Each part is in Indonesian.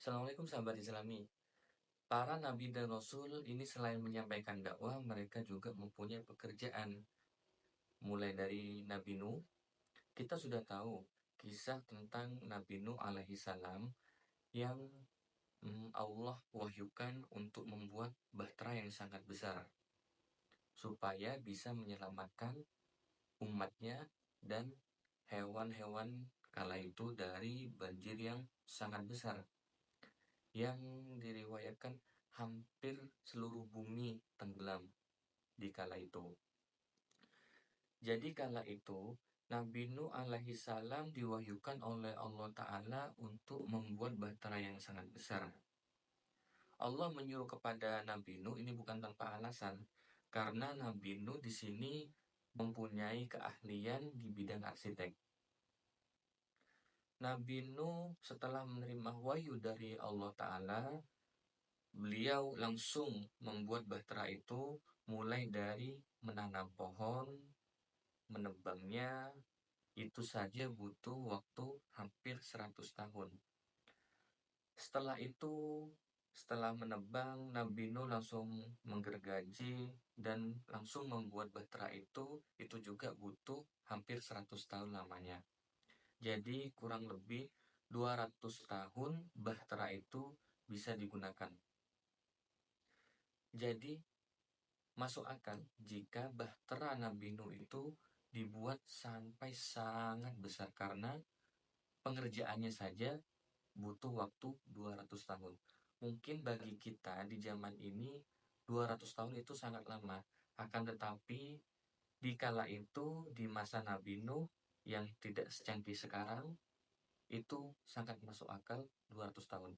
Assalamualaikum sahabat Islami. Para nabi dan rasul ini selain menyampaikan dakwah, mereka juga mempunyai pekerjaan. Mulai dari Nabi Nuh, kita sudah tahu kisah tentang Nabi Nuh alaihi salam yang Allah wahyukan untuk membuat bahtera yang sangat besar supaya bisa menyelamatkan umatnya dan hewan-hewan kala itu dari banjir yang sangat besar yang diriwayatkan hampir seluruh bumi tenggelam di kala itu. Jadi kala itu Nabi Nuh alaihi salam diwahyukan oleh Allah Ta'ala untuk membuat bahtera yang sangat besar. Allah menyuruh kepada Nabi Nuh ini bukan tanpa alasan, karena Nabi Nuh di sini mempunyai keahlian di bidang arsitek. Nabi Nuh setelah menerima wahyu dari Allah Ta'ala, beliau langsung membuat bahtera itu mulai dari menanam pohon, menebangnya, itu saja butuh waktu hampir 100 tahun. Setelah itu, setelah menebang, Nabi Nuh langsung menggergaji dan langsung membuat bahtera itu juga butuh hampir 100 tahun lamanya. Jadi kurang lebih 200 tahun bahtera itu bisa digunakan. Jadi masuk akal jika bahtera Nabi Nuh itu dibuat sampai sangat besar karena pengerjaannya saja butuh waktu 200 tahun. Mungkin bagi kita di zaman ini 200 tahun itu sangat lama. Akan tetapi di kala itu di masa Nabi Nuh yang tidak secanggih sekarang itu sangat masuk akal 200 tahun.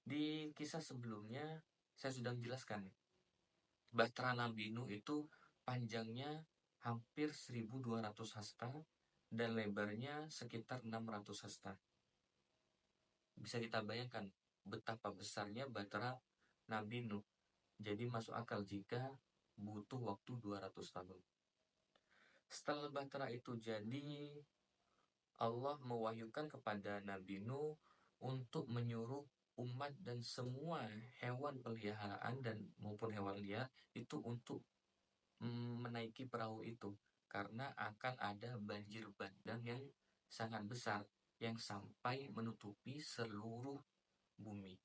Di kisah sebelumnya saya sudah menjelaskan bahtera Nabi Nuh itu panjangnya hampir 1.200 hasta dan lebarnya sekitar 600 hasta. Bisa kita bayangkan betapa besarnya bahtera Nabi Nuh. Jadi masuk akal jika butuh waktu 200 tahun. Setelah bahtera itu jadi, Allah mewahyukan kepada Nabi Nuh untuk menyuruh umat dan semua hewan peliharaan dan maupun hewan liar itu untuk menaiki perahu itu karena akan ada banjir bandang yang sangat besar yang sampai menutupi seluruh bumi.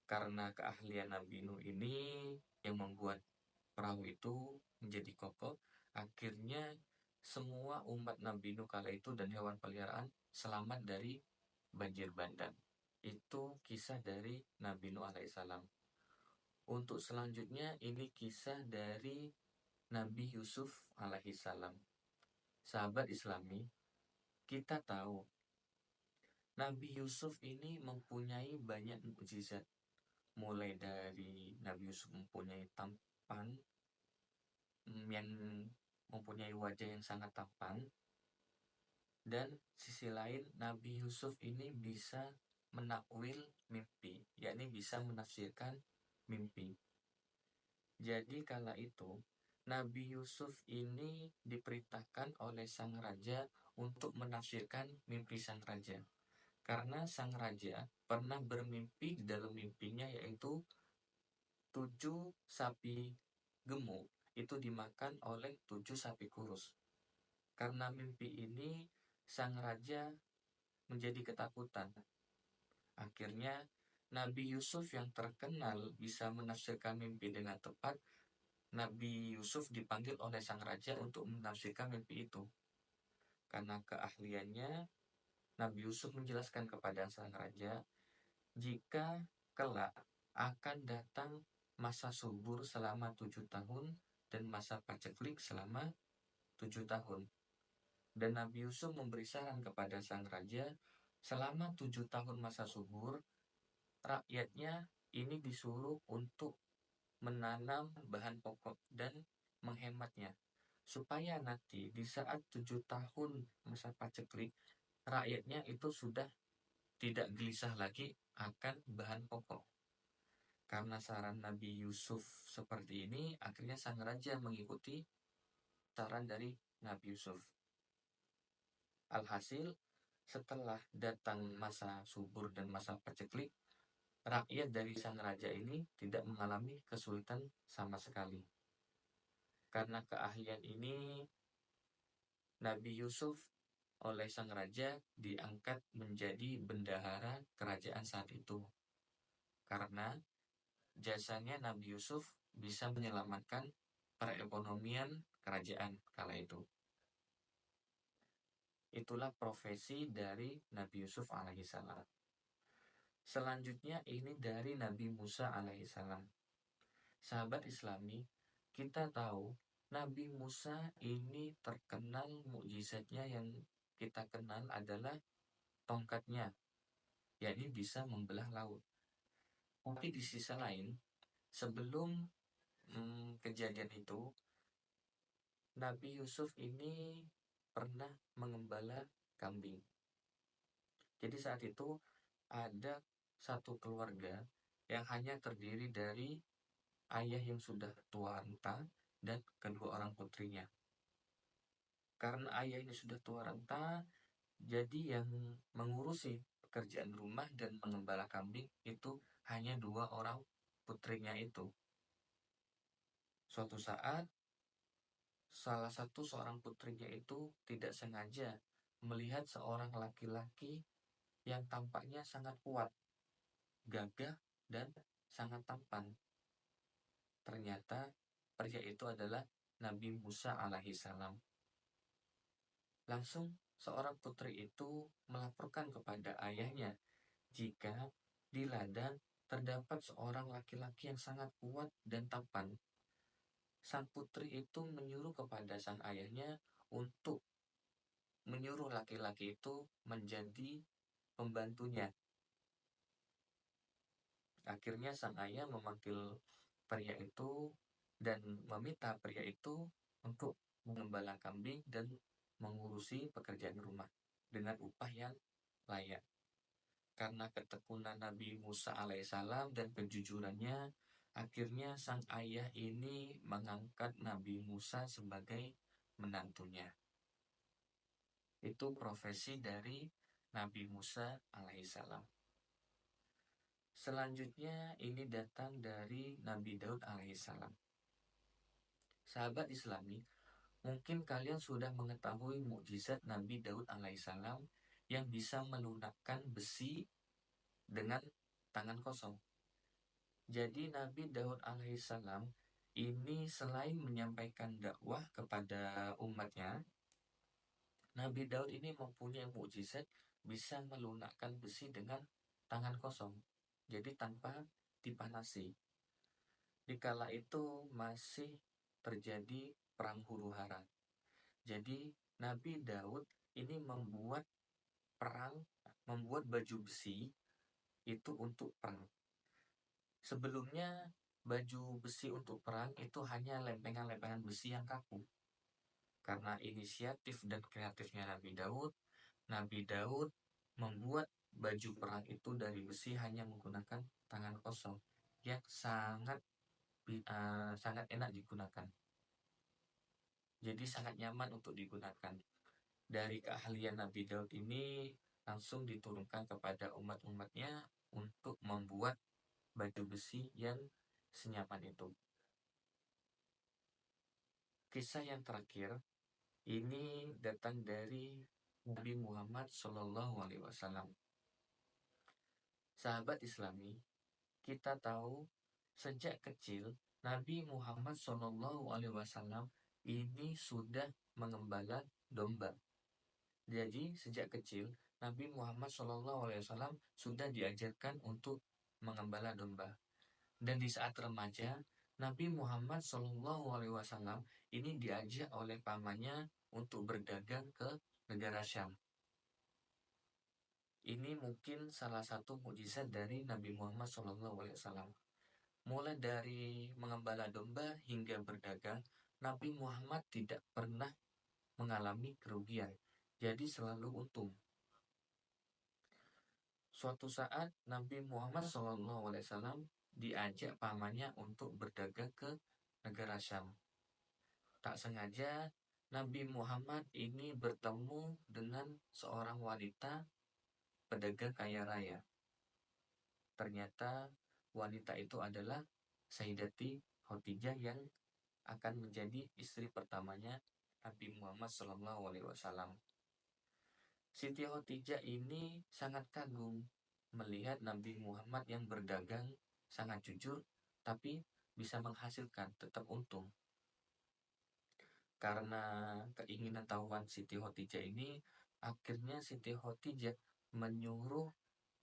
Karena keahlian Nabi Nuh ini yang membuat perahu itu menjadi kokoh, akhirnya semua umat Nabi Nuh kala itu dan hewan peliharaan selamat dari banjir bandang. Itu kisah dari Nabi Nuh alaihissalam. Untuk selanjutnya ini kisah dari Nabi Yusuf alaihissalam. Sahabat Islami, kita tahu Nabi Yusuf ini mempunyai banyak mukjizat. Mulai dari Nabi Yusuf mempunyai tampan yang mempunyai wajah yang sangat tampan, dan sisi lain Nabi Yusuf ini bisa menakwil mimpi, yakni bisa menafsirkan mimpi. Jadi kala itu Nabi Yusuf ini diperintahkan oleh sang raja untuk menafsirkan mimpi sang raja. Karena sang raja pernah bermimpi di dalam mimpinya yaitu 7 sapi gemuk itu dimakan oleh 7 sapi kurus. Karena mimpi ini sang raja menjadi ketakutan. Akhirnya Nabi Yusuf yang terkenal bisa menafsirkan mimpi dengan tepat, Nabi Yusuf dipanggil oleh sang raja untuk menafsirkan mimpi itu. Karena keahliannya, Nabi Yusuf menjelaskan kepada sang raja, jika kelak akan datang masa subur selama 7 tahun dan masa paceklik selama 7 tahun. Dan Nabi Yusuf memberi saran kepada sang raja, selama 7 tahun masa subur, rakyatnya ini disuruh untuk menanam bahan pokok dan menghematnya. Supaya nanti di saat 7 tahun masa paceklik, rakyatnya itu sudah tidak gelisah lagi akan bahan pokok. Karena saran Nabi Yusuf seperti ini, akhirnya sang raja mengikuti saran dari Nabi Yusuf. Alhasil, Setelah datang masa subur dan masa paceklik, rakyat dari sang raja ini tidak mengalami kesulitan sama sekali. Karena keahlian ini, Nabi Yusuf oleh sang raja diangkat menjadi bendahara kerajaan saat itu. Karena jasanya Nabi Yusuf bisa menyelamatkan perekonomian kerajaan kala itu. Itulah profesi dari Nabi Yusuf alaihissalam. Selanjutnya ini dari Nabi Musa alaihissalam. Sahabat Islami, kita tahu Nabi Musa ini terkenal mukjizatnya yang kita kenal adalah tongkatnya, yakni bisa membelah laut. Tapi di sisi lain, sebelum kejadian itu, Nabi Yusuf ini pernah mengembala kambing. Jadi saat itu ada satu keluarga yang hanya terdiri dari ayah yang sudah tua renta dan kedua orang putrinya. Karena ayah ini sudah tua renta, jadi yang mengurusi pekerjaan rumah dan mengembala kambing itu hanya dua orang putrinya itu. Suatu saat, salah satu seorang putrinya itu tidak sengaja melihat seorang laki-laki yang tampaknya sangat kuat, gagah, dan sangat tampan. Ternyata pria itu adalah Nabi Musa alaihissalam. Langsung seorang putri itu melaporkan kepada ayahnya jika di ladang terdapat seorang laki-laki yang sangat kuat dan tampan. Sang putri itu menyuruh kepada sang ayahnya untuk menyuruh laki-laki itu menjadi pembantunya. Akhirnya sang ayah memanggil pria itu dan meminta pria itu untuk mengembala kambing dan mengurusi pekerjaan rumah dengan upah yang layak. Karena ketekunan Nabi Musa alaihissalam dan kejujurannya, akhirnya sang ayah ini mengangkat Nabi Musa sebagai menantunya. Itu profesi dari Nabi Musa alaihissalam. Selanjutnya ini datang dari Nabi Daud alaihissalam. Sahabat Islami, mungkin kalian sudah mengetahui mukjizat Nabi Daud alaihissalam yang bisa melunakkan besi dengan tangan kosong. Jadi Nabi Daud alaihissalam ini selain menyampaikan dakwah kepada umatnya, Nabi Daud ini mempunyai mukjizat bisa melunakkan besi dengan tangan kosong. Jadi tanpa dipanasi. Dikala itu masih terjadi perang huru-hara. Jadi Nabi Daud ini membuat baju besi itu untuk perang. Sebelumnya baju besi untuk perang itu hanya lempengan-lempengan besi yang kaku. Karena inisiatif dan kreatifnya Nabi Daud membuat baju perang itu dari besi hanya menggunakan tangan kosong yang sangat enak digunakan. Jadi sangat nyaman untuk digunakan. Dari keahlian Nabi Daud ini langsung diturunkan kepada umat-umatnya untuk membuat baju besi yang senyaman itu. Kisah yang terakhir ini datang dari Nabi Muhammad SAW. Sahabat Islami, kita tahu sejak kecil Nabi Muhammad SAW ini sudah mengembala domba. Jadi sejak kecil Nabi Muhammad SAW sudah diajarkan untuk mengembala domba. Dan di saat remaja, Nabi Muhammad SAW ini diajak oleh pamannya untuk berdagang ke negara Syam. Ini mungkin salah satu mukjizat dari Nabi Muhammad SAW. Mulai dari mengembala domba hingga berdagang, Nabi Muhammad tidak pernah mengalami kerugian. Jadi selalu untung. Suatu saat Nabi Muhammad SAW diajak pamannya untuk berdagang ke negara Syam. Tak sengaja Nabi Muhammad ini bertemu dengan seorang wanita pedagang kaya raya. Ternyata wanita itu adalah Sayyidati Khadijah yang akan menjadi istri pertamanya Nabi Muhammad SAW. Siti Khadijah ini sangat kagum melihat Nabi Muhammad yang berdagang sangat jujur, tapi bisa menghasilkan, tetap untung. Karena keinginan tahuan Siti Khadijah ini, akhirnya Siti Khadijah menyuruh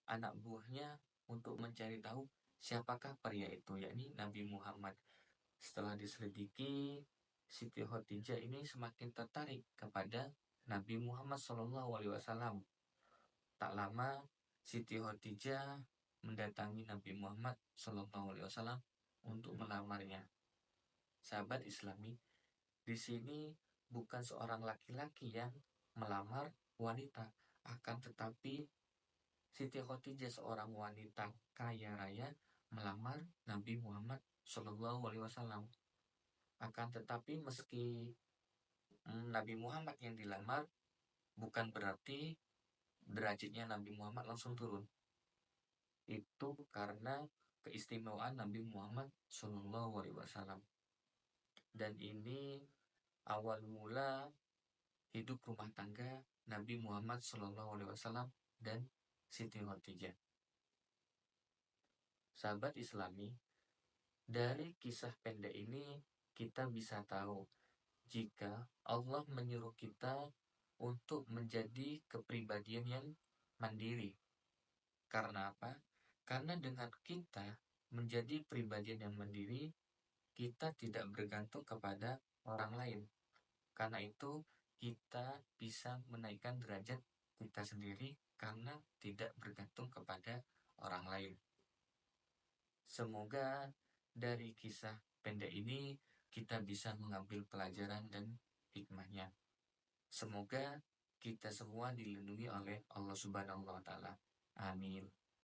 anak buahnya untuk mencari tahu siapakah pria itu, yakni Nabi Muhammad. Setelah diselidiki, Siti Khadijah ini semakin tertarik kepada Nabi Muhammad SAW. Tak lama, Siti Khadijah mendatangi Nabi Muhammad SAW untuk melamarnya. Sahabat Islami, di sini bukan seorang laki-laki yang melamar wanita, akan tetapi Siti Khadijah seorang wanita kaya raya melamar Nabi Muhammad SAW. Akan tetapi meski Nabi Muhammad yang dilamar, bukan berarti derajatnya Nabi Muhammad langsung turun. Itu karena keistimewaan Nabi Muhammad SAW. Dan ini awal mula hidup rumah tangga Nabi Muhammad SAW dan Siti Khadijah. Sahabat Islami, dari kisah pendek ini kita bisa tahu jika Allah menyuruh kita untuk menjadi kepribadian yang mandiri. Karena apa? Karena dengan kita menjadi pribadian yang mandiri, kita tidak bergantung kepada orang lain. Karena itu kita bisa menaikkan derajat kita sendiri karena tidak bergantung kepada orang lain. Semoga dari kisah pendek ini kita bisa mengambil pelajaran dan hikmahnya. Semoga kita semua dilindungi oleh Allah Subhanahu wa Ta'ala. Amin.